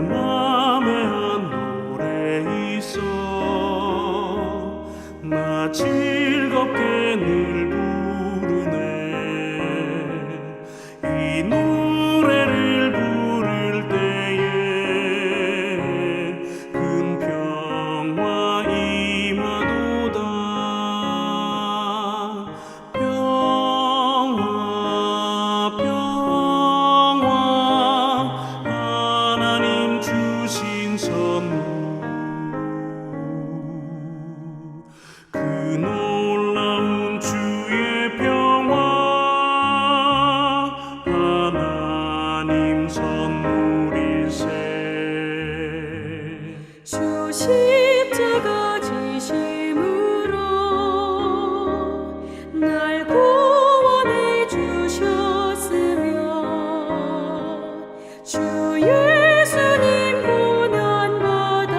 맘에 한 노래 있어 나 즐겁게 늘 부르네 이 노래를 부를 때에 큰 평화 임하도다 평화 평화 하나님 주신 선물 그 놀라운 주의 평화 하나님 선물일세 주 십자가 지심으로 날 구원해 주셨으며 주 예수님 고난받아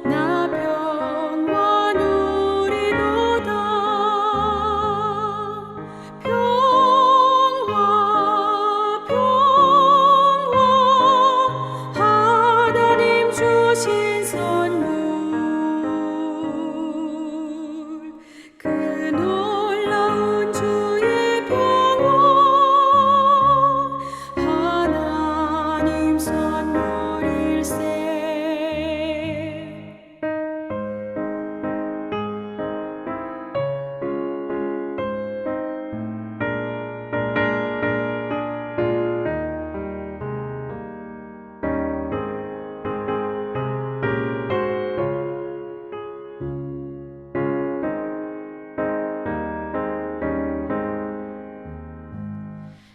나 평화 누리도다 평화 평화 하나님 주신 선물 그 놀라운 주의 평화 하나님 선물일세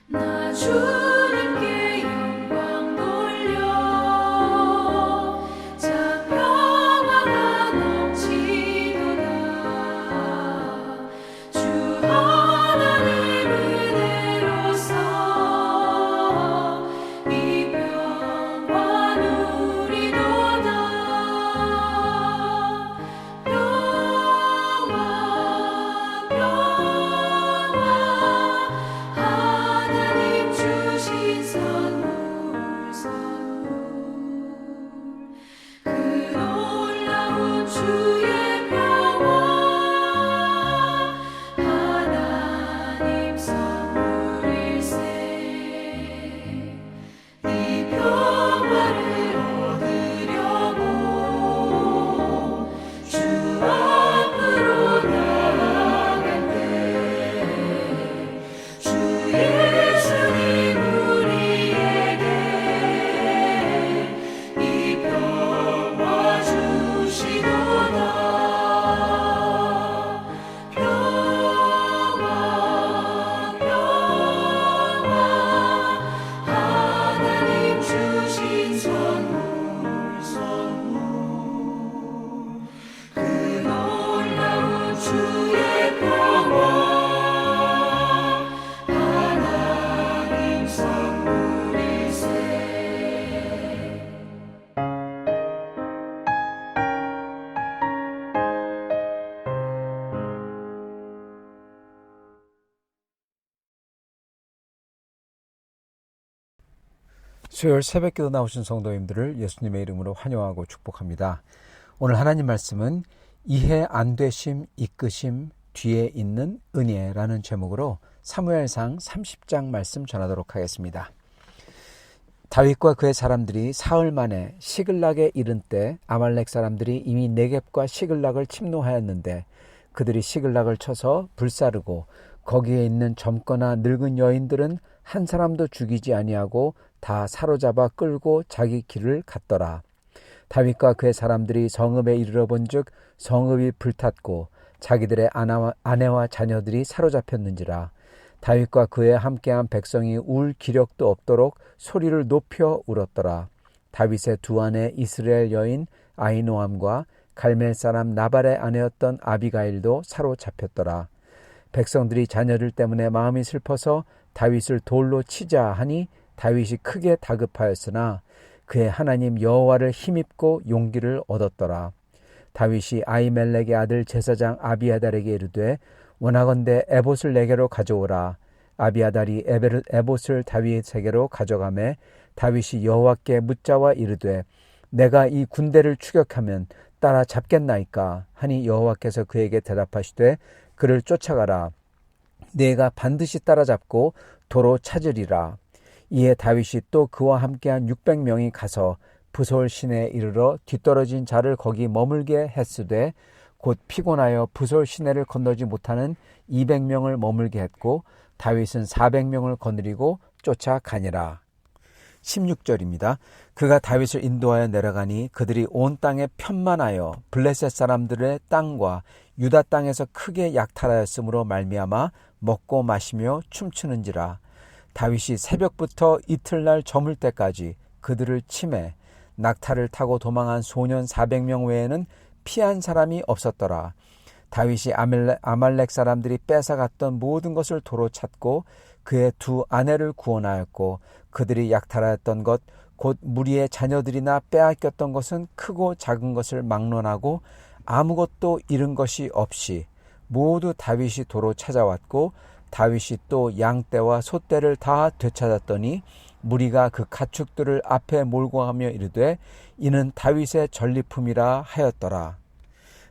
나 주님께 영광 돌려 자 평화가 넘치도다 주 하나님 은혜로서 이 평화 누리도다 평화 평화 하나님 주신 선물 그 놀라운 주의 평화 하나님 선물일세 이 평화를 얻으려고 주 앞으로 나아갈 때 주 예수님 우리에게 이 평화 주시도다 평화 평화 하나님 주신 선물 그 놀라운 주의 평화 하나님 선물일세 수요일 새벽기도 나오신 성도님들을 예수님의 이름으로 환영하고 축복합니다. 오늘 하나님 말씀은 이해 안 되심 이끄심 뒤에 있는 은혜라는 제목으로 사무엘상 30장 말씀 전하도록 하겠습니다. 다윗과 그의 사람들이 사흘 만에 시글락에 이른 때 아말렉 사람들이 이미 네겝과 시글락을 침노하였는데 그들이 시글락을 쳐서 불사르고 거기에 있는 젊거나 늙은 여인들은 한 사람도 죽이지 아니하고 다 사로잡아 끌고 자기 길을 갔더라. 다윗과 그의 사람들이 성읍에 이르러 본즉 성읍이 불탔고 자기들의 아내와 자녀들이 사로잡혔는지라. 다윗과 그에 함께한 백성이 울 기력도 없도록 소리를 높여 울었더라. 다윗의 두 아내 이스라엘 여인 아히노암과 갈멜 사람 나발의 아내였던 아비가일도 사로잡혔더라. 백성들이 자녀들 때문에 마음이 슬퍼서 다윗을 돌로 치자 하니 다윗이 크게 다급하였으나 그의 하나님 여호와를 힘입고 용기를 얻었더라. 다윗이 아히멜렉의 아들 제사장 아비아달에게 이르되 원하건대 에봇을 내게로 가져오라. 아비아달이 에봇을 다윗에게로 가져가매 다윗이 여호와께 묻자와 이르되 내가 이 군대를 추격하면 따라잡겠나이까 하니 여호와께서 그에게 대답하시되 그를 쫓아가라. 내가 반드시 따라잡고 도로 찾으리라. 이에 다윗이 또 그와 함께한 600명이 가서 부솔 시내에 이르러 뒤떨어진 자를 거기 머물게 했으되 곧 피곤하여 부솔 시내를 건너지 못하는 200명을 머물게 했고 다윗은 400명을 거느리고 쫓아가니라. 16절입니다. 그가 다윗을 인도하여 내려가니 그들이 온 땅에 편만하여 블레셋 사람들의 땅과 유다 땅에서 크게 약탈하였으므로 말미암아 먹고 마시며 춤추는지라. 다윗이 새벽부터 이틀날 저물 때까지 그들을 치매 낙타를 타고 도망한 소년 400명 외에는 피한 사람이 없었더라. 다윗이 아말렉 사람들이 뺏어갔던 모든 것을 도로 찾고 그의 두 아내를 구원하였고 그들이 약탈하였던 것 곧 무리의 자녀들이나 빼앗겼던 것은 크고 작은 것을 막론하고 아무것도 잃은 것이 없이 모두 다윗이 도로 찾아왔고 다윗이 또 양떼와 소떼를 다 되찾았더니 무리가 그 가축들을 앞에 몰고 가며 이르되 이는 다윗의 전리품이라 하였더라.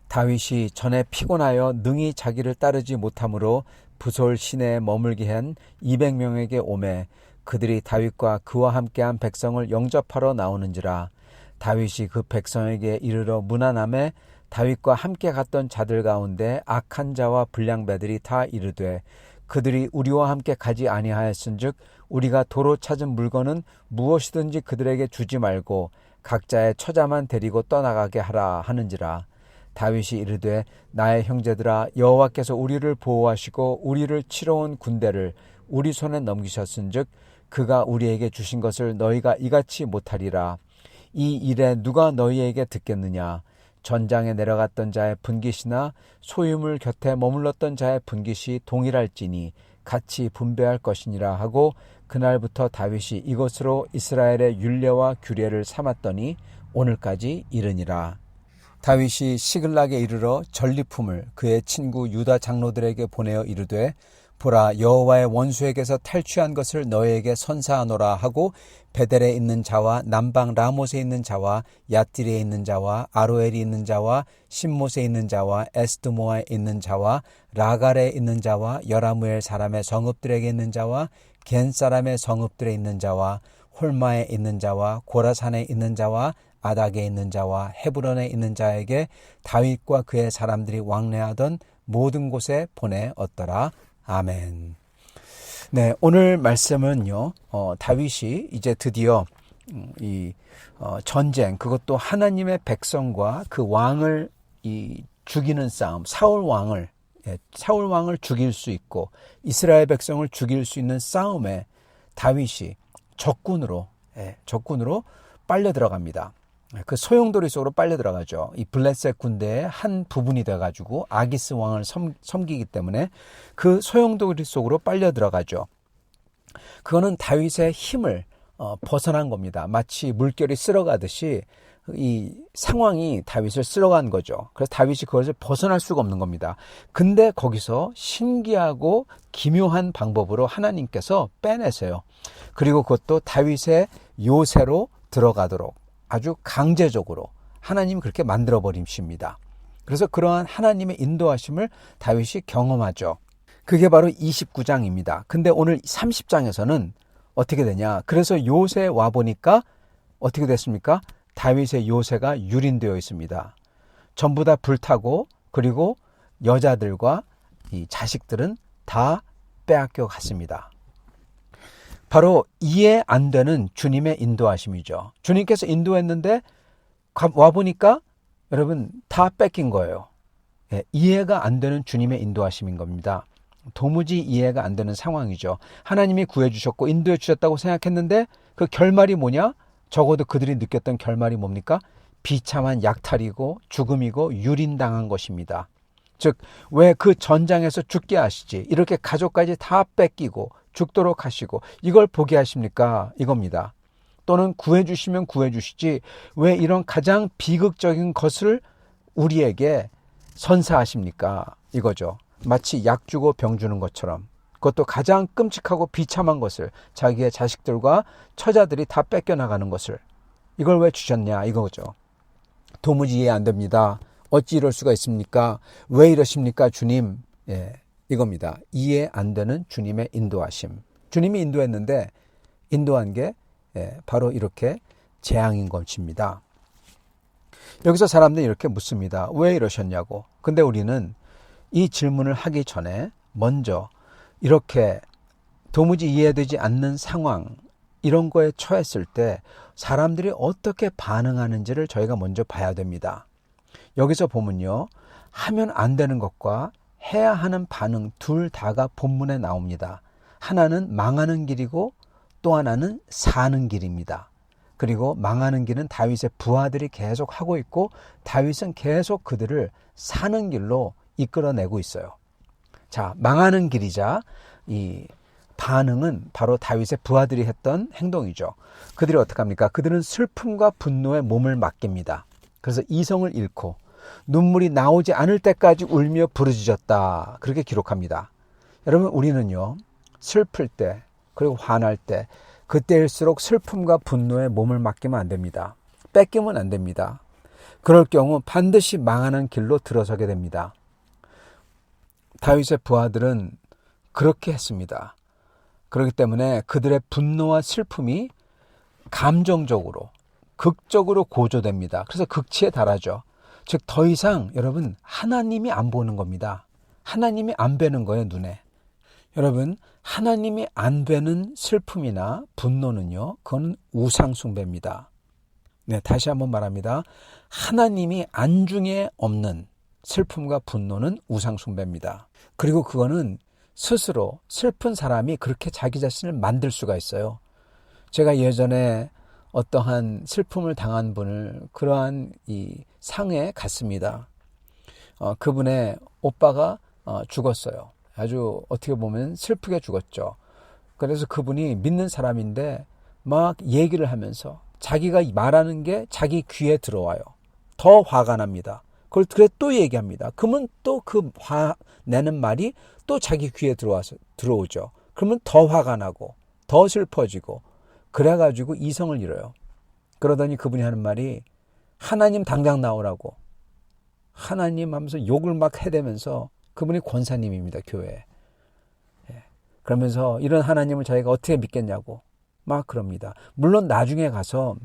다윗이 전에 피곤하여 능히 자기를 따르지 못하므로 부솔 시내에 머물게 한 200명에게 오매 그들이 다윗과 그와 함께한 백성을 영접하러 나오는지라. 다윗이 그 백성에게 이르러 문안하매 다윗과 함께 갔던 자들 가운데 악한 자와 불량배들이 다 이르되 그들이 우리와 함께 가지 아니하였은즉 우리가 도로 찾은 물건은 무엇이든지 그들에게 주지 말고 각자의 처자만 데리고 떠나가게 하라 하는지라. 다윗이 이르되 나의 형제들아 여호와께서 우리를 보호하시고 우리를 치러 온 군대를 우리 손에 넘기셨은즉 그가 우리에게 주신 것을 너희가 이같이 못하리라. 이 일에 누가 너희에게 듣겠느냐. 전장에 내려갔던 자의 분깃이나 소유물 곁에 머물렀던 자의 분깃이 동일할지니 같이 분배할 것이니라 하고 그날부터 다윗이 이것으로 이스라엘의 율례와 규례를 삼았더니 오늘까지 이르니라. 다윗이 시글락에 이르러 전리품을 그의 친구 유다 장로들에게 보내어 이르되 보라 여호와의 원수에게서 탈취한 것을 너희에게 선사하노라 하고 베델에 있는 자와 남방 라못에 있는 자와 얏딜에 있는 자와 아로엘이 있는 자와 신못에 있는 자와 에스드모아에 있는 자와 라갈에 있는 자와 여라무엘 사람의 성읍들에게 있는 자와 겐 사람의 성읍들에 있는 자와 홀마에 있는 자와 고라산에 있는 자와 아닥에 있는 자와 헤브론에 있는 자에게 다윗과 그의 사람들이 왕래하던 모든 곳에 보내었더라. 아멘. 네, 오늘 말씀은요, 다윗이 이제 드디어 전쟁, 그것도 하나님의 백성과 그 왕을 죽이는 싸움, 사울 왕을 죽일 수 있고 이스라엘 백성을 죽일 수 있는 싸움에 다윗이 적군으로 빨려 들어갑니다. 그 소용돌이 속으로 빨려 들어가죠. 이 블레셋 군대의 한 부분이 돼가지고 아기스 왕을 섬기기 때문에 그 소용돌이 속으로 빨려 들어가죠. 그거는 다윗의 힘을 벗어난 겁니다. 마치 물결이 쓸어가듯이 이 상황이 다윗을 쓸어간 거죠. 그래서 다윗이 그것을 벗어날 수가 없는 겁니다. 근데 거기서 신기하고 기묘한 방법으로 하나님께서 빼내세요. 그리고 그것도 다윗의 요새로 들어가도록 아주 강제적으로 하나님이 그렇게 만들어버리십니다. 그래서 그러한 하나님의 인도하심을 다윗이 경험하죠. 그게 바로 29장입니다. 근데 오늘 30장에서는 어떻게 되냐. 그래서 요새 와보니까 어떻게 됐습니까? 다윗의 요새가 유린되어 있습니다. 전부 다 불타고 그리고 여자들과 이 자식들은 다 빼앗겨 갔습니다. 바로 이해 안 되는 주님의 인도하심이죠. 주님께서 인도했는데 와보니까 여러분 다 뺏긴 거예요. 이해가 안 되는 주님의 인도하심인 겁니다. 도무지 이해가 안 되는 상황이죠. 하나님이 구해주셨고 인도해 주셨다고 생각했는데 그 결말이 뭐냐? 적어도 그들이 느꼈던 결말이 뭡니까? 비참한 약탈이고 죽음이고 유린당한 것입니다. 즉, 왜 그 전장에서 죽게 하시지? 이렇게 가족까지 다 뺏기고 죽도록 하시고 이걸 보게 하십니까? 이겁니다. 또는 구해주시면 구해주시지 왜 이런 가장 비극적인 것을 우리에게 선사하십니까? 이거죠. 마치 약 주고 병 주는 것처럼. 그것도 가장 끔찍하고 비참한 것을, 자기의 자식들과 처자들이 다 뺏겨나가는 것을, 이걸 왜 주셨냐 이거죠. 도무지 이해 안 됩니다. 어찌 이럴 수가 있습니까? 왜 이러십니까 주님? 이겁니다. 이해 안 되는 주님의 인도하심. 주님이 인도했는데 인도한 게 바로 이렇게 재앙인 것입니다. 여기서 사람들이 이렇게 묻습니다. 왜 이러셨냐고. 근데 우리는 이 질문을 하기 전에 먼저 이렇게 도무지 이해되지 않는 상황, 이런 거에 처했을 때 사람들이 어떻게 반응하는지를 저희가 먼저 봐야 됩니다. 여기서 보면요, 하면 안 되는 것과 해야 하는 반응 둘 다가 본문에 나옵니다. 하나는 망하는 길이고 또 하나는 사는 길입니다. 그리고 망하는 길은 다윗의 부하들이 계속 하고 있고 다윗은 계속 그들을 사는 길로 이끌어내고 있어요. 자, 망하는 길이자 이 반응은 바로 다윗의 부하들이 했던 행동이죠. 그들이 어떻게 합니까? 그들은 슬픔과 분노에 몸을 맡깁니다. 그래서 이성을 잃고 눈물이 나오지 않을 때까지 울며 부르짖었다. 그렇게 기록합니다. 여러분, 우리는요, 슬플 때 그리고 화날 때 그때일수록 슬픔과 분노에 몸을 맡기면 안 됩니다. 뺏기면 안 됩니다. 그럴 경우 반드시 망하는 길로 들어서게 됩니다. 다윗의 부하들은 그렇게 했습니다. 그렇기 때문에 그들의 분노와 슬픔이 감정적으로, 극적으로 고조됩니다. 그래서 극치에 달하죠. 즉 더 이상 여러분 하나님이 안 보는 겁니다. 하나님이 안 뵈는 거예요, 눈에. 여러분, 하나님이 안 뵈는 슬픔이나 분노는요, 그건 우상숭배입니다. 네, 다시 한번 말합니다. 하나님이 안중에 없는 슬픔과 분노는 우상숭배입니다. 그리고 그거는 스스로 슬픈 사람이 그렇게 자기 자신을 만들 수가 있어요. 제가 예전에 어떠한 슬픔을 당한 분을 그러한 이 상에 갔습니다. 그분의 오빠가 죽었어요. 아주 어떻게 보면 슬프게 죽었죠. 그래서 그분이 믿는 사람인데 막 얘기를 하면서 자기가 말하는 게 자기 귀에 들어와요. 더 화가 납니다. 그걸 또 얘기합니다. 그러면 또 그 화내는 말이 또 자기 귀에 들어오죠. 그러면 더 화가 나고 더 슬퍼지고 그래가지고 이성을 잃어요. 그러더니 그분이 하는 말이 하나님 당장 나오라고, 하나님 하면서 욕을 막 해대면서, 그분이 권사님입니다, 교회에. 그러면서 이런 하나님을 자기가 어떻게 믿겠냐고 막 그럽니다. 물론 나중에 가서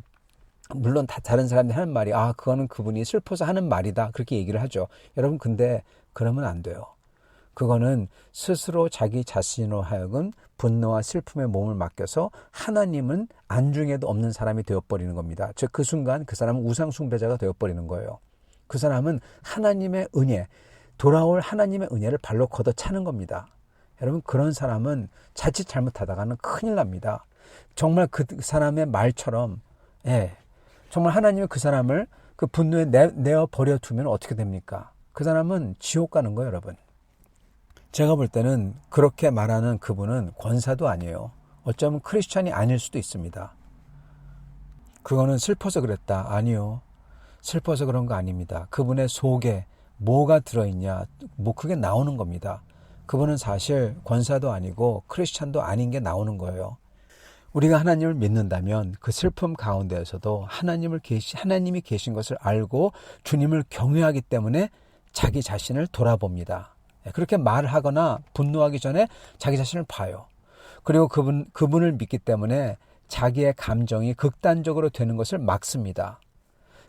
물론 다른 사람들이 하는 말이 그거는 그분이 슬퍼서 하는 말이다, 그렇게 얘기를 하죠. 여러분, 근데 그러면 안 돼요. 그거는 스스로 자기 자신으로 하여금 분노와 슬픔에 몸을 맡겨서 하나님은 안중에도 없는 사람이 되어버리는 겁니다. 즉 그 순간 그 사람은 우상숭배자가 되어버리는 거예요. 그 사람은 하나님의 은혜, 돌아올 하나님의 은혜를 발로 걷어차는 겁니다. 여러분, 그런 사람은 자칫 잘못하다가는 큰일 납니다. 정말 그 사람의 말처럼 정말 하나님이 그 사람을 그 분노에 내어 버려 두면 어떻게 됩니까? 그 사람은 지옥 가는 거예요, 여러분. 제가 볼 때는 그렇게 말하는 그분은 권사도 아니에요. 어쩌면 크리스찬이 아닐 수도 있습니다. 그거는 슬퍼서 그랬다. 아니요. 슬퍼서 그런 거 아닙니다. 그분의 속에 뭐가 들어있냐, 그게 나오는 겁니다. 그분은 사실 권사도 아니고 크리스찬도 아닌 게 나오는 거예요. 우리가 하나님을 믿는다면 그 슬픔 가운데에서도 하나님이 계신 것을 알고 주님을 경외하기 때문에 자기 자신을 돌아봅니다. 그렇게 말하거나 분노하기 전에 자기 자신을 봐요. 그리고 그분을 믿기 때문에 자기의 감정이 극단적으로 되는 것을 막습니다.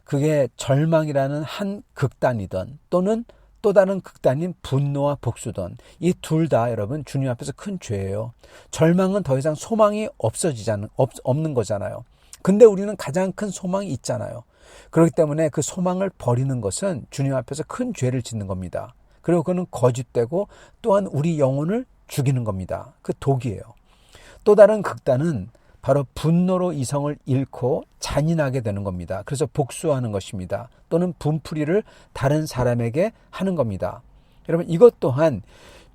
그게 절망이라는 한 극단이든 또는 또 다른 극단인 분노와 복수든 이 둘 다 여러분 주님 앞에서 큰 죄예요. 절망은 더 이상 소망이 없는 거잖아요. 근데 우리는 가장 큰 소망이 있잖아요. 그렇기 때문에 그 소망을 버리는 것은 주님 앞에서 큰 죄를 짓는 겁니다. 그리고 그는 거짓되고 또한 우리 영혼을 죽이는 겁니다. 그 독이에요. 또 다른 극단은 바로 분노로 이성을 잃고 잔인하게 되는 겁니다. 그래서 복수하는 것입니다. 또는 분풀이를 다른 사람에게 하는 겁니다. 여러분, 이것 또한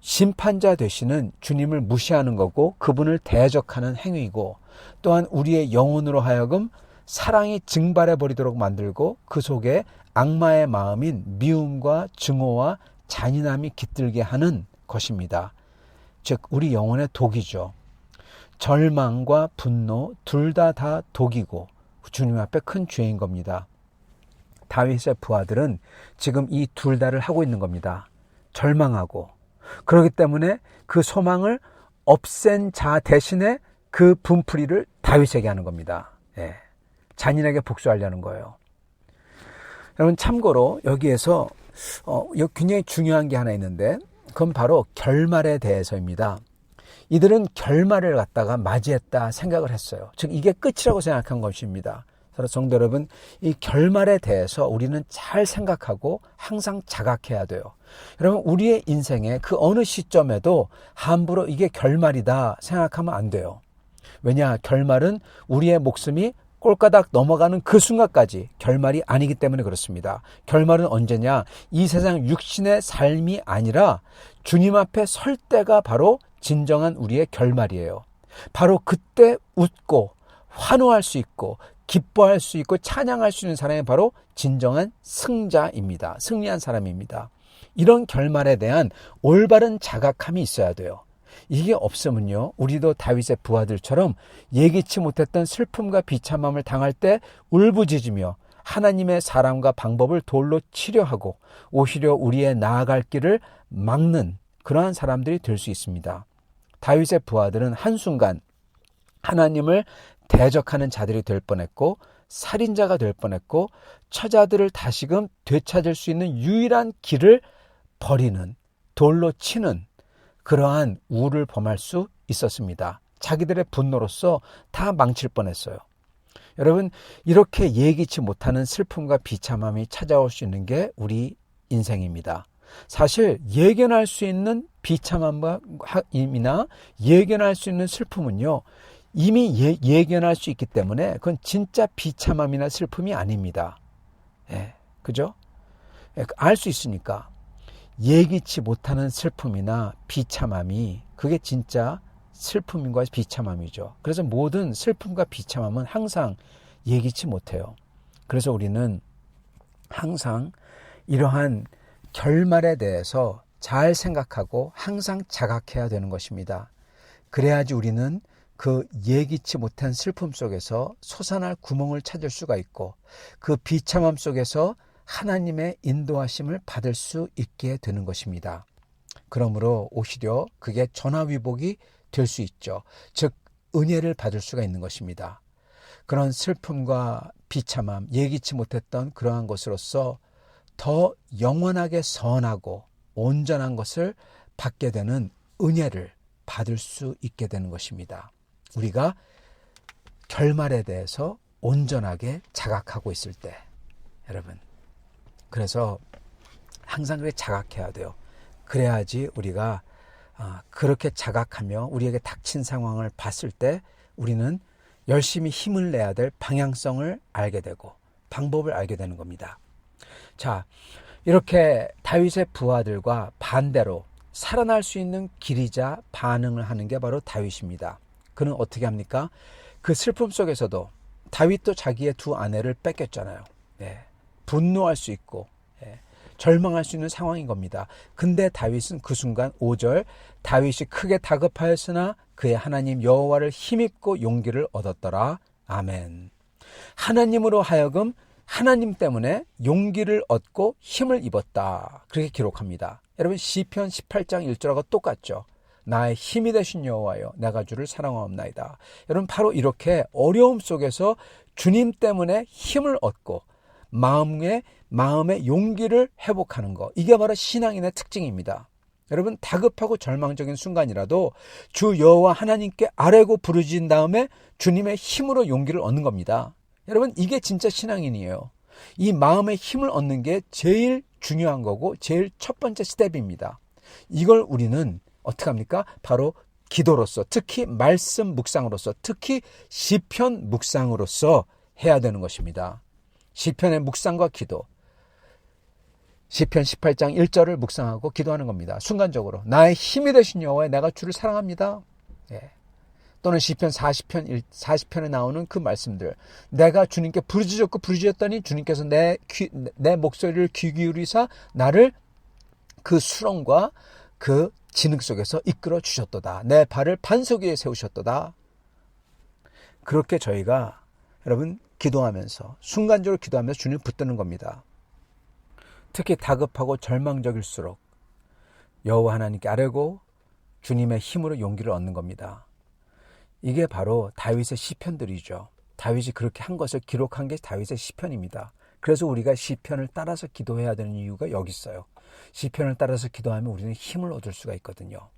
심판자 되시는 주님을 무시하는 거고 그분을 대적하는 행위이고 또한 우리의 영혼으로 하여금 사랑이 증발해 버리도록 만들고 그 속에 악마의 마음인 미움과 증오와 잔인함이 깃들게 하는 것입니다. 즉 우리 영혼의 독이죠. 절망과 분노 둘 다 독이고 주님 앞에 큰 죄인 겁니다. 다윗의 부하들은 지금 이 둘 다를 하고 있는 겁니다. 절망하고, 그렇기 때문에 그 소망을 없앤 자 대신에 그 분풀이를 다윗에게 하는 겁니다. 예. 잔인하게 복수하려는 거예요. 여러분, 참고로 여기에서 굉장히 중요한 게 하나 있는데, 그건 바로 결말에 대해서입니다. 이들은 결말을 갖다가 맞이했다 생각을 했어요. 즉 이게 끝이라고 생각한 것입니다. 그래서 성도 여러분, 이 결말에 대해서 우리는 잘 생각하고 항상 자각해야 돼요. 여러분, 우리의 인생의 그 어느 시점에도 함부로 이게 결말이다 생각하면 안 돼요. 왜냐, 결말은 우리의 목숨이 꼴가닥 넘어가는 그 순간까지 결말이 아니기 때문에 그렇습니다. 결말은 언제냐? 이 세상 육신의 삶이 아니라 주님 앞에 설 때가 바로 진정한 우리의 결말이에요. 바로 그때 웃고 환호할 수 있고 기뻐할 수 있고 찬양할 수 있는 사람이 바로 진정한 승자입니다. 승리한 사람입니다. 이런 결말에 대한 올바른 자각함이 있어야 돼요. 이게 없으면요, 우리도 다윗의 부하들처럼 예기치 못했던 슬픔과 비참함을 당할 때 울부짖으며 하나님의 사랑과 방법을 돌로 치려하고 오히려 우리의 나아갈 길을 막는 그러한 사람들이 될 수 있습니다. 다윗의 부하들은 한순간 하나님을 대적하는 자들이 될 뻔했고 살인자가 될 뻔했고 처자들을 다시금 되찾을 수 있는 유일한 길을 버리는, 돌로 치는 그러한 우를 범할 수 있었습니다. 자기들의 분노로서 다 망칠 뻔했어요. 여러분, 이렇게 예기치 못하는 슬픔과 비참함이 찾아올 수 있는 게 우리 인생입니다. 사실 예견할 수 있는 비참함이나 예견할 수 있는 슬픔은요, 이미 예견할 수 있기 때문에 그건 진짜 비참함이나 슬픔이 아닙니다. 예, 그죠? 알 수 있으니까. 예기치 못하는 슬픔이나 비참함이 그게 진짜 슬픔과 비참함이죠. 그래서 모든 슬픔과 비참함은 항상 예기치 못해요. 그래서 우리는 항상 이러한 결말에 대해서 잘 생각하고 항상 자각해야 되는 것입니다. 그래야지 우리는 그 예기치 못한 슬픔 속에서 솟아날 구멍을 찾을 수가 있고 그 비참함 속에서 하나님의 인도하심을 받을 수 있게 되는 것입니다. 그러므로 오히려 그게 전화위복이 될 수 있죠. 즉 은혜를 받을 수가 있는 것입니다. 그런 슬픔과 비참함, 예기치 못했던 그러한 것으로서 더 영원하게 선하고 온전한 것을 받게 되는 은혜를 받을 수 있게 되는 것입니다. 우리가 결말에 대해서 온전하게 자각하고 있을 때, 여러분, 그래서 항상 그렇게 자각해야 돼요. 그래야지 우리가 그렇게 자각하며 우리에게 닥친 상황을 봤을 때 우리는 열심히 힘을 내야 될 방향성을 알게 되고 방법을 알게 되는 겁니다. 자, 이렇게 다윗의 부하들과 반대로 살아날 수 있는 길이자 반응을 하는 게 바로 다윗입니다. 그는 어떻게 합니까? 그 슬픔 속에서도 다윗도 자기의 두 아내를 뺏겼잖아요. 네. 분노할 수 있고 절망할 수 있는 상황인 겁니다. 근데 다윗은 그 순간 5절, 다윗이 크게 다급하였으나 그의 하나님 여호와를 힘입고 용기를 얻었더라. 아멘. 하나님으로 하여금 하나님 때문에 용기를 얻고 힘을 입었다. 그렇게 기록합니다. 여러분, 시편 18장 1절하고 똑같죠. 나의 힘이 되신 여호와여, 내가 주를 사랑하옵나이다. 여러분, 바로 이렇게 어려움 속에서 주님 때문에 힘을 얻고 마음의 용기를 회복하는 것, 이게 바로 신앙인의 특징입니다. 여러분, 다급하고 절망적인 순간이라도 주 여호와 하나님께 아뢰고 부르짖은 다음에 주님의 힘으로 용기를 얻는 겁니다. 여러분, 이게 진짜 신앙인이에요. 이 마음의 힘을 얻는 게 제일 중요한 거고 제일 첫 번째 스텝입니다. 이걸 우리는 어떻게 합니까? 바로 기도로서, 특히 말씀 묵상으로서, 특히 시편 묵상으로서 해야 되는 것입니다. 시편의 묵상과 기도, 시편 18장 1절을 묵상하고 기도하는 겁니다. 순간적으로 나의 힘이 되신 여호와여, 내가 주를 사랑합니다. 또는 시편 40편에 나오는 그 말씀들, 내가 주님께 부르짖었고 부르짖었더니 주님께서 내 목소리를 귀 기울이사 나를 그 수렁과 그 진흙 속에서 이끌어 주셨도다. 내 발을 반석 위에 세우셨도다. 그렇게 저희가 여러분 기도하면서 순간적으로 기도하면서 주님을 붙드는 겁니다. 특히 다급하고 절망적일수록 여호와 하나님께 아뢰고 주님의 힘으로 용기를 얻는 겁니다. 이게 바로 다윗의 시편들이죠. 다윗이 그렇게 한 것을 기록한 게 다윗의 시편입니다. 그래서 우리가 시편을 따라서 기도해야 되는 이유가 여기 있어요. 시편을 따라서 기도하면 우리는 힘을 얻을 수가 있거든요.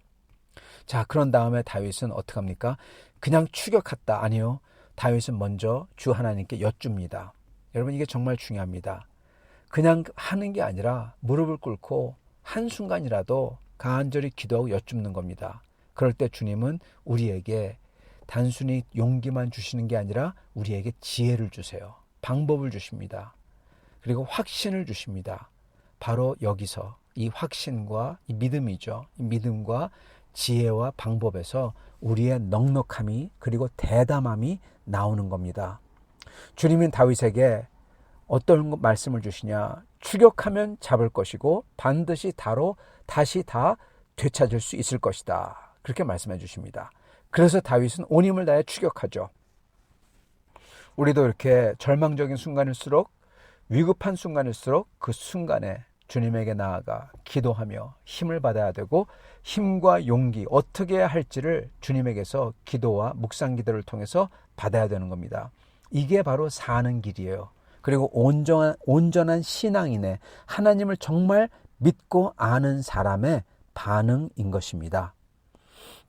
자, 그런 다음에 다윗은 어떻게 합니까? 그냥 추격했다. 아니요. 다윗은 먼저 주 하나님께 여쭙니다. 여러분 이게 정말 중요합니다. 그냥 하는 게 아니라 무릎을 꿇고 한순간이라도 간절히 기도하고 여쭙는 겁니다. 그럴 때 주님은 우리에게 단순히 용기만 주시는 게 아니라 우리에게 지혜를 주세요. 방법을 주십니다. 그리고 확신을 주십니다. 바로 여기서 이 확신과 이 믿음이죠. 이 믿음과 지혜와 방법에서 우리의 넉넉함이 그리고 대담함이 나오는 겁니다. 주님은 다윗에게 어떤 말씀을 주시냐? 추격하면 잡을 것이고 반드시 다시 다 되찾을 수 있을 것이다. 그렇게 말씀해 주십니다. 그래서 다윗은 온 힘을 다해 추격하죠. 우리도 이렇게 절망적인 순간일수록 위급한 순간일수록 그 순간에 주님에게 나아가 기도하며 힘을 받아야 되고 힘과 용기 어떻게 해야 할지를 주님에게서 기도와 묵상 기도를 통해서 받아야 되는 겁니다. 이게 바로 사는 길이에요. 그리고 온전한 신앙인의 하나님을 정말 믿고 아는 사람의 반응인 것입니다.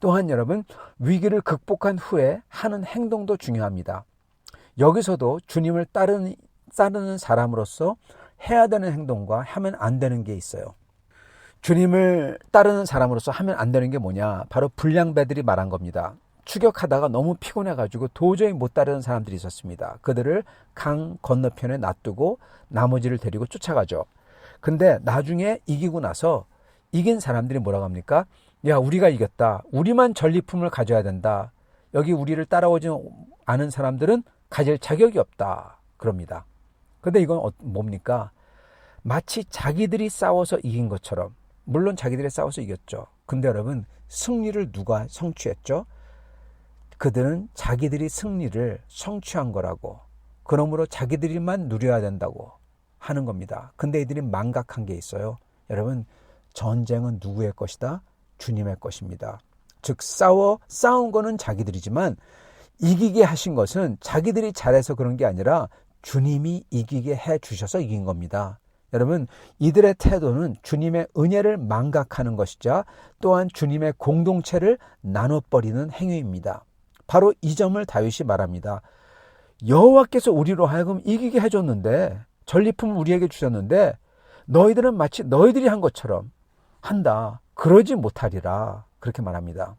또한 여러분 위기를 극복한 후에 하는 행동도 중요합니다. 여기서도 주님을 따르는 사람으로서 해야 되는 행동과 하면 안 되는 게 있어요. 주님을 따르는 사람으로서 하면 안 되는 게 뭐냐? 바로 불량배들이 말한 겁니다. 추격하다가 너무 피곤해가지고 도저히 못 따르는 사람들이 있었습니다. 그들을 강 건너편에 놔두고 나머지를 데리고 쫓아가죠. 근데 나중에 이기고 나서 이긴 사람들이 뭐라고 합니까? 야, 우리가 이겼다. 우리만 전리품을 가져야 된다. 여기 우리를 따라오지 않은 사람들은 가질 자격이 없다. 그럽니다. 근데 이건 뭡니까? 마치 자기들이 싸워서 이긴 것처럼, 물론 자기들이 싸워서 이겼죠. 근데 여러분 승리를 누가 성취했죠? 그들은 자기들이 승리를 성취한 거라고, 그러므로 자기들이만 누려야 된다고 하는 겁니다. 근데 이들이 망각한 게 있어요. 여러분 전쟁은 누구의 것이다? 주님의 것입니다. 즉 싸운 거는 자기들이지만 이기게 하신 것은 자기들이 잘해서 그런 게 아니라 주님이 이기게 해 주셔서 이긴 겁니다. 여러분 이들의 태도는 주님의 은혜를 망각하는 것이자 또한 주님의 공동체를 나눠버리는 행위입니다. 바로 이 점을 다윗이 말합니다. 여호와께서 우리로 하여금 이기게 해줬는데, 전리품을 우리에게 주셨는데 너희들은 마치 너희들이 한 것처럼 한다. 그러지 못하리라. 그렇게 말합니다.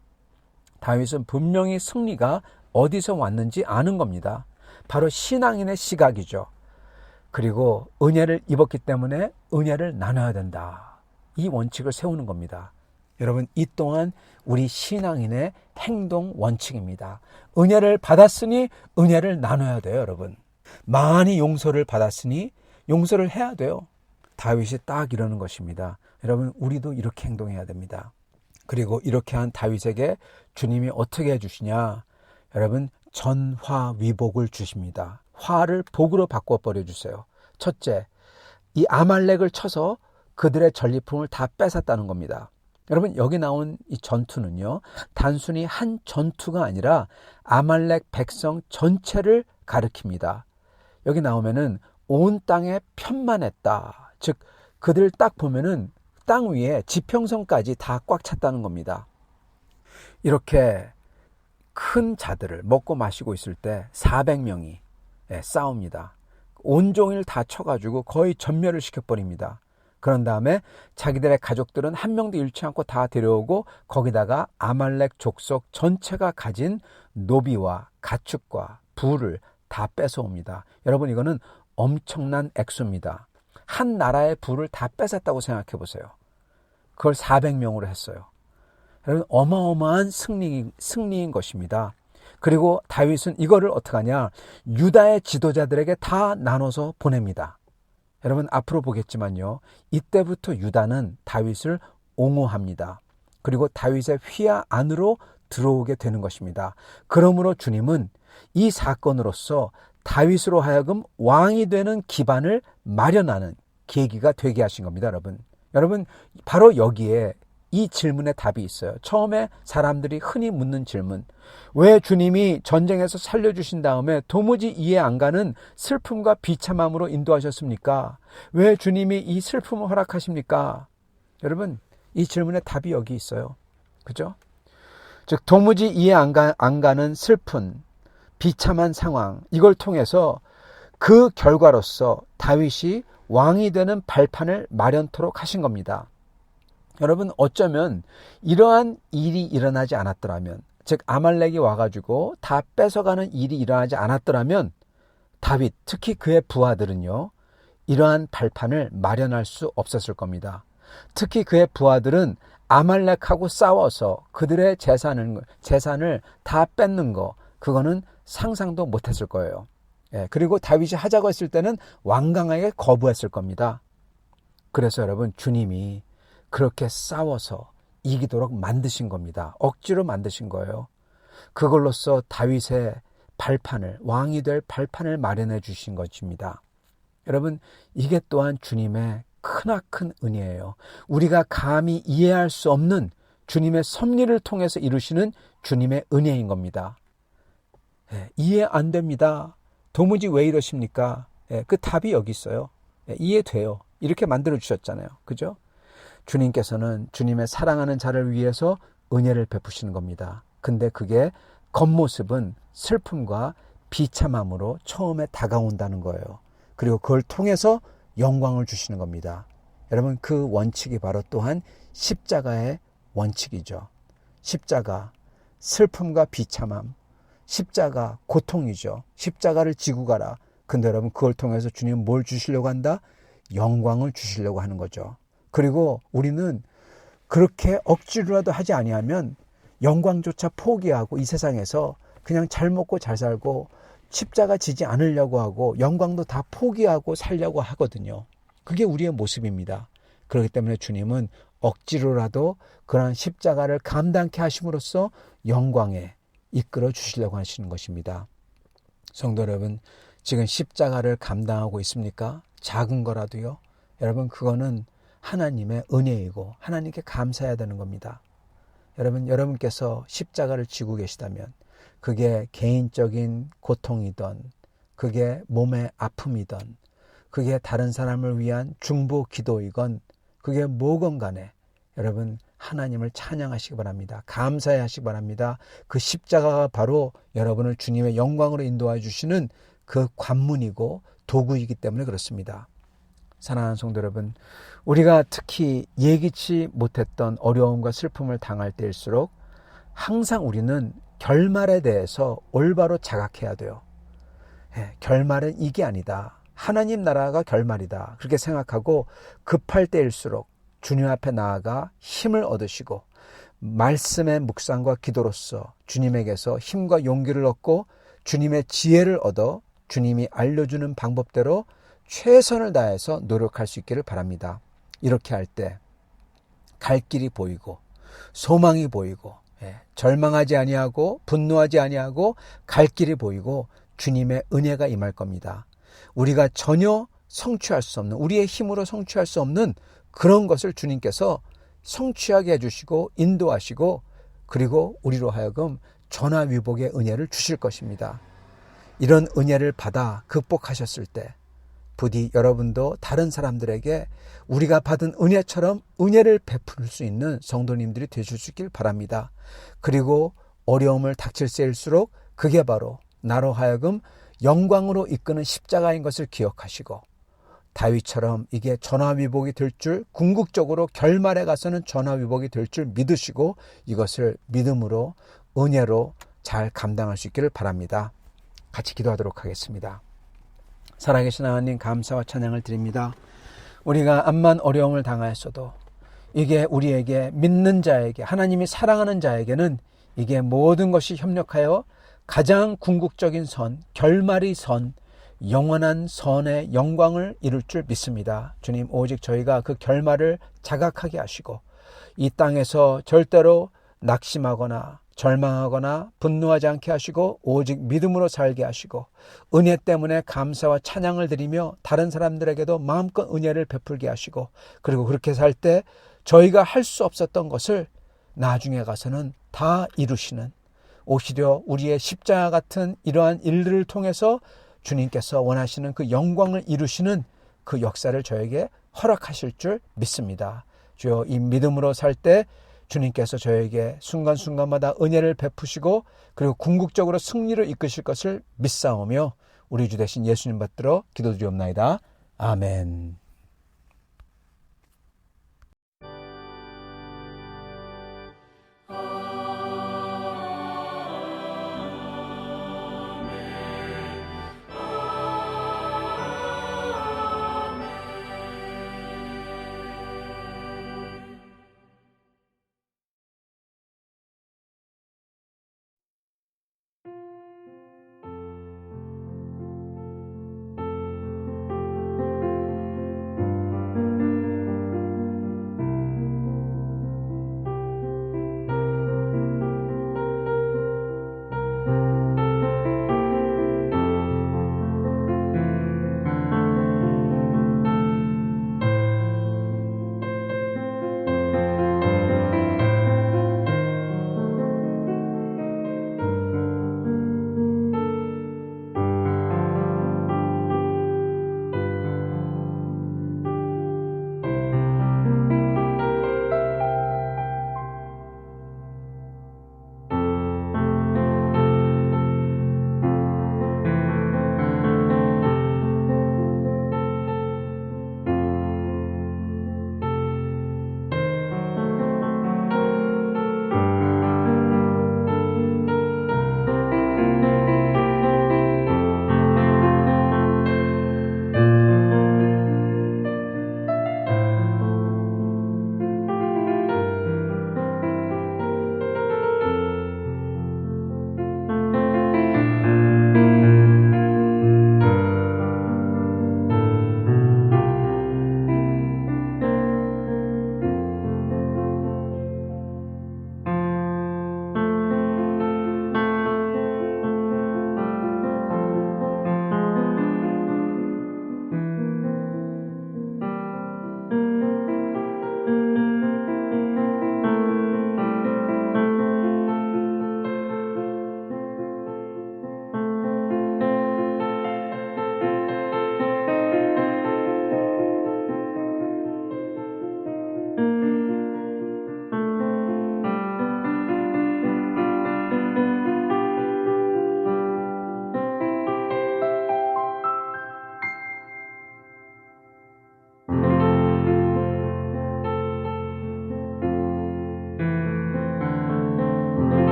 다윗은 분명히 승리가 어디서 왔는지 아는 겁니다. 바로 신앙인의 시각이죠. 그리고 은혜를 입었기 때문에 은혜를 나눠야 된다. 이 원칙을 세우는 겁니다. 여러분 이 또한 우리 신앙인의 행동 원칙입니다. 은혜를 받았으니 은혜를 나눠야 돼요. 여러분 많이 용서를 받았으니 용서를 해야 돼요. 다윗이 딱 이러는 것입니다. 여러분 우리도 이렇게 행동해야 됩니다. 그리고 이렇게 한 다윗에게 주님이 어떻게 해주시냐? 여러분 전화위복을 주십니다. 화를 복으로 바꿔버려 주세요. 첫째, 이 아말렉을 쳐서 그들의 전리품을 다 뺏었다는 겁니다. 여러분 여기 나온 이 전투는요, 단순히 한 전투가 아니라 아말렉 백성 전체를 가리킵니다. 여기 나오면은 온 땅에 편만했다. 즉 그들 딱 보면은 땅 위에 지평선까지 다 꽉 찼다는 겁니다. 이렇게 큰 자들을 먹고 마시고 있을 때 400명이 싸웁니다. 온종일 다 쳐가지고 거의 전멸을 시켜버립니다. 그런 다음에 자기들의 가족들은 한 명도 잃지 않고 다 데려오고 거기다가 아말렉 족속 전체가 가진 노비와 가축과 부를 다 뺏어옵니다. 여러분 이거는 엄청난 액수입니다. 한 나라의 부를 다 뺏었다고 생각해 보세요. 그걸 400명으로 했어요. 여러분 어마어마한 승리인 것입니다. 그리고 다윗은 이거를 어떻게 하냐? 유다의 지도자들에게 다 나눠서 보냅니다. 여러분 앞으로 보겠지만요, 이때부터 유다는 다윗을 옹호합니다. 그리고 다윗의 휘하 안으로 들어오게 되는 것입니다. 그러므로 주님은 이 사건으로서 다윗으로 하여금 왕이 되는 기반을 마련하는 계기가 되게 하신 겁니다. 여러분 바로 여기에 이 질문의 답이 있어요. 처음에 사람들이 흔히 묻는 질문, 왜 주님이 전쟁에서 살려주신 다음에 도무지 이해 안 가는 슬픔과 비참함으로 인도하셨습니까? 왜 주님이 이 슬픔을 허락하십니까? 여러분, 이 질문의 답이 여기 있어요. 그죠? 즉 도무지 이해 안 가는 슬픈 비참한 상황, 이걸 통해서 그 결과로서 다윗이 왕이 되는 발판을 마련토록 하신 겁니다. 여러분, 어쩌면 이러한 일이 일어나지 않았더라면, 즉 아말렉이 와가지고 다 뺏어가는 일이 일어나지 않았더라면 다윗, 특히 그의 부하들은요, 이러한 발판을 마련할 수 없었을 겁니다. 특히 그의 부하들은 아말렉하고 싸워서 그들의 재산을 다 뺏는 거, 그거는 상상도 못했을 거예요. 그리고 다윗이 하자고 했을 때는 완강하게 거부했을 겁니다. 그래서 여러분, 주님이 그렇게 싸워서 이기도록 만드신 겁니다. 억지로 만드신 거예요. 그걸로써 다윗의 발판을, 왕이 될 발판을 마련해 주신 것입니다. 여러분, 이게 또한 주님의 크나큰 은혜예요. 우리가 감히 이해할 수 없는 주님의 섭리를 통해서 이루시는 주님의 은혜인 겁니다. 이해 안 됩니다. 도무지 왜 이러십니까? 그 답이 여기 있어요. 이해돼요. 이렇게 만들어 주셨잖아요. 그죠? 주님께서는 주님의 사랑하는 자를 위해서 은혜를 베푸시는 겁니다. 근데 그게 겉모습은 슬픔과 비참함으로 처음에 다가온다는 거예요. 그리고 그걸 통해서 영광을 주시는 겁니다. 여러분, 그 원칙이 바로 또한 십자가의 원칙이죠. 십자가, 슬픔과 비참함, 십자가, 고통이죠. 십자가를 지고 가라. 근데 여러분, 그걸 통해서 주님은 뭘 주시려고 한다? 영광을 주시려고 하는 거죠. 그리고 우리는 그렇게 억지로라도 하지 아니하면 영광조차 포기하고 이 세상에서 그냥 잘 먹고 잘 살고 십자가 지지 않으려고 하고 영광도 다 포기하고 살려고 하거든요. 그게 우리의 모습입니다. 그렇기 때문에 주님은 억지로라도 그러한 십자가를 감당케 하심으로써 영광에 이끌어 주시려고 하시는 것입니다. 성도 여러분, 지금 십자가를 감당하고 있습니까? 작은 거라도요. 여러분, 그거는 하나님의 은혜이고 하나님께 감사해야 되는 겁니다. 여러분께서 십자가를 지고 계시다면 그게 개인적인 고통이든 그게 몸의 아픔이든 그게 다른 사람을 위한 중보 기도이건 그게 뭐건 간에 여러분, 하나님을 찬양하시기 바랍니다. 감사해 하시기 바랍니다. 그 십자가가 바로 여러분을 주님의 영광으로 인도해 주시는 그 관문이고 도구이기 때문에 그렇습니다. 사랑하는 성도 여러분, 우리가 특히 예기치 못했던 어려움과 슬픔을 당할 때일수록 항상 우리는 결말에 대해서 올바로 자각해야 돼요. 결말은 이게 아니다. 하나님 나라가 결말이다. 그렇게 생각하고 급할 때일수록 주님 앞에 나아가 힘을 얻으시고 말씀의 묵상과 기도로서 주님에게서 힘과 용기를 얻고 주님의 지혜를 얻어 주님이 알려주는 방법대로 최선을 다해서 노력할 수 있기를 바랍니다. 이렇게 할 때 갈 길이 보이고 소망이 보이고 절망하지 아니하고 분노하지 아니하고 갈 길이 보이고 주님의 은혜가 임할 겁니다. 우리가 전혀 성취할 수 없는, 우리의 힘으로 성취할 수 없는 그런 것을 주님께서 성취하게 해주시고 인도하시고 그리고 우리로 하여금 전화위복의 은혜를 주실 것입니다. 이런 은혜를 받아 극복하셨을 때 부디 여러분도 다른 사람들에게 우리가 받은 은혜처럼 은혜를 베풀 수 있는 성도님들이 되실 바랍니다. 그리고 어려움을 닥칠세일수록 그게 바로 나로 하여금 영광으로 이끄는 십자가인 것을 기억하시고 다윗처럼 이게 전화위복이 될 줄, 궁극적으로 결말에 가서는 전화위복이 될 줄 믿으시고 이것을 믿음으로 은혜로 잘 감당할 수 있기를 바랍니다. 같이 기도하도록 하겠습니다. 살아계신 하나님, 감사와 찬양을 드립니다. 우리가 암만 어려움을 당하였어도 이게 우리에게 믿는 자에게, 하나님이 사랑하는 자에게는 이게 모든 것이 협력하여 가장 궁극적인 선, 결말이 선, 영원한 선의 영광을 이룰 줄 믿습니다. 주님, 오직 저희가 그 결말을 자각하게 하시고 이 땅에서 절대로 낙심하거나 절망하거나 분노하지 않게 하시고 오직 믿음으로 살게 하시고 은혜 때문에 감사와 찬양을 드리며 다른 사람들에게도 마음껏 은혜를 베풀게 하시고 그리고 그렇게 살 때 저희가 할 수 없었던 것을 나중에 가서는 다 이루시는 오히려 우리의 십자가 같은 이러한 일들을 통해서 주님께서 원하시는 그 영광을 이루시는 그 역사를 저에게 허락하실 줄 믿습니다. 주여 이 믿음으로 살 때 주님께서 저에게 순간순간마다 은혜를 베푸시고 그리고 궁극적으로 승리를 이끄실 것을 믿사오며 우리 주 되신 예수님 받들어 기도드리옵나이다. 아멘.